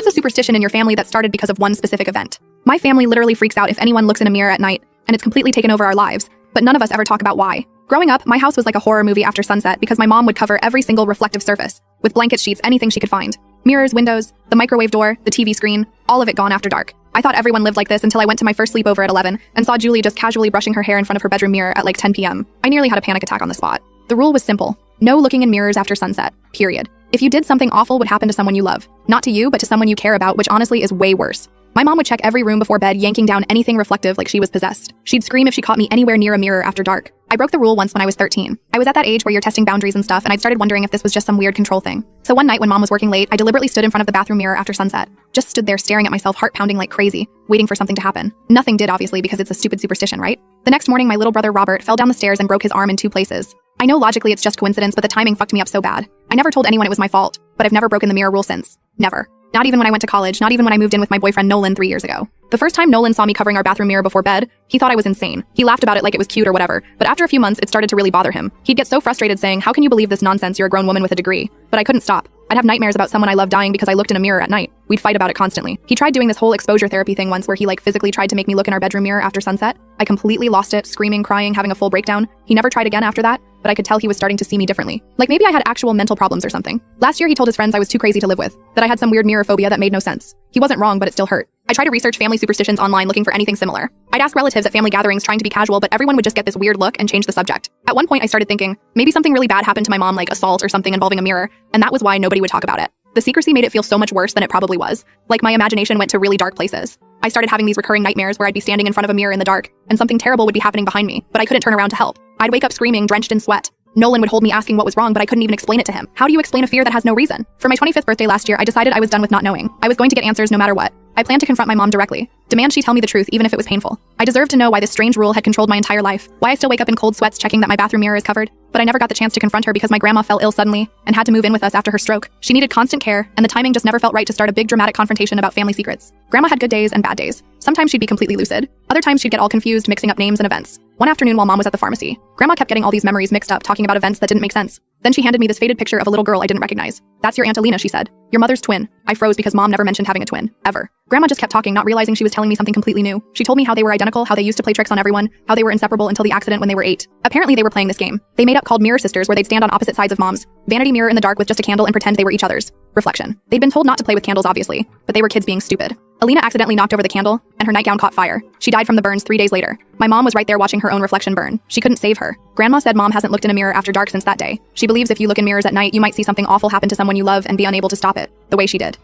What's a superstition in your family that started because of one specific event? My family literally freaks out if anyone looks in a mirror at night, and it's completely taken over our lives, but none of us ever talk about why. Growing up, my house was like a horror movie after sunset because my mom would cover every single reflective surface with blanket sheets, anything she could find. Mirrors, windows, the microwave door, the TV screen, all of it gone after dark. I thought everyone lived like this until I went to my first sleepover at 11 and saw Julie just casually brushing her hair in front of her bedroom mirror at like 10 p.m. I nearly had a panic attack on the spot. The rule was simple. No looking in mirrors after sunset, period. If you did something awful would happen to someone you love. Not to you, but to someone you care about, which honestly is way worse. My mom would check every room before bed, yanking down anything reflective like she was possessed. She'd scream if she caught me anywhere near a mirror after dark. I broke the rule once when I was 13. I was at that age where you're testing boundaries and stuff, and I'd started wondering if this was just some weird control thing. So one night when mom was working late, I deliberately stood in front of the bathroom mirror after sunset. Just stood there staring at myself, heart pounding like crazy, waiting for something to happen. Nothing did, obviously, because it's a stupid superstition, right? The next morning, my little brother Robert fell down the stairs and broke his arm in 2 places. I know logically it's just coincidence, but the timing fucked me up so bad. I never told anyone it was my fault, but I've never broken the mirror rule since. Never. Not even when I went to college, not even when I moved in with my boyfriend Nolan 3 years ago. The first time Nolan saw me covering our bathroom mirror before bed, he thought I was insane. He laughed about it like it was cute or whatever, but after a few months, it started to really bother him. He'd get so frustrated saying, "How can you believe this nonsense? You're a grown woman with a degree." But I couldn't stop. I'd have nightmares about someone I loved dying because I looked in a mirror at night. We'd fight about it constantly. He tried doing this whole exposure therapy thing once where he physically tried to make me look in our bedroom mirror after sunset. I completely lost it, screaming, crying, having a full breakdown. He never tried again after that, but I could tell he was starting to see me differently. Like maybe I had actual mental problems or something. Last year he told his friends I was too crazy to live with, that I had some weird mirror phobia that made no sense. He wasn't wrong, but it still hurt. I tried to research family superstitions online looking for anything similar. I'd ask relatives at family gatherings trying to be casual, but everyone would just get this weird look and change the subject. At one point I started thinking, maybe something really bad happened to my mom, like assault or something involving a mirror, and that was why nobody would talk about it. The secrecy made it feel so much worse than it probably was. Like my imagination went to really dark places. I started having these recurring nightmares where I'd be standing in front of a mirror in the dark, and something terrible would be happening behind me, but I couldn't turn around to help. I'd wake up screaming, drenched in sweat. Nolan would hold me asking what was wrong, but I couldn't even explain it to him. How do you explain a fear that has no reason? For my 25th birthday last year, I decided I was done with not knowing. I was going to get answers no matter what. I planned to confront my mom directly. Demand she tell me the truth even if it was painful. I deserved to know why this strange rule had controlled my entire life. Why I still wake up in cold sweats checking that my bathroom mirror is covered. But I never got the chance to confront her because my grandma fell ill suddenly and had to move in with us after her stroke. She needed constant care, and the timing just never felt right to start a big dramatic confrontation about family secrets. Grandma had good days and bad days. Sometimes she'd be completely lucid. Other times she'd get all confused, mixing up names and events. One afternoon while mom was at the pharmacy, grandma kept getting all these memories mixed up, talking about events that didn't make sense. Then she handed me this faded picture of a little girl I didn't recognize. "That's your Aunt Alina," she said. "Your mother's twin." I froze because mom never mentioned having a twin, ever. Grandma just kept talking, not realizing she was telling me something completely new. She told me how they were identical, how they used to play tricks on everyone, how they were inseparable until the accident when they were 8. Apparently they were playing this game they made up called Mirror Sisters, where they'd stand on opposite sides of mom's vanity mirror in the dark with just a candle and pretend they were each other's reflection. They'd been told not to play with candles, obviously, but they were kids being stupid. Alina accidentally knocked over the candle, and her nightgown caught fire. She died from the burns 3 days later. My mom was right there watching her own reflection burn. She couldn't save her. Grandma said mom hasn't looked in a mirror after dark since that day. She believes if you look in mirrors at night, you might see something awful happen to someone you love and be unable to stop it, the way she did.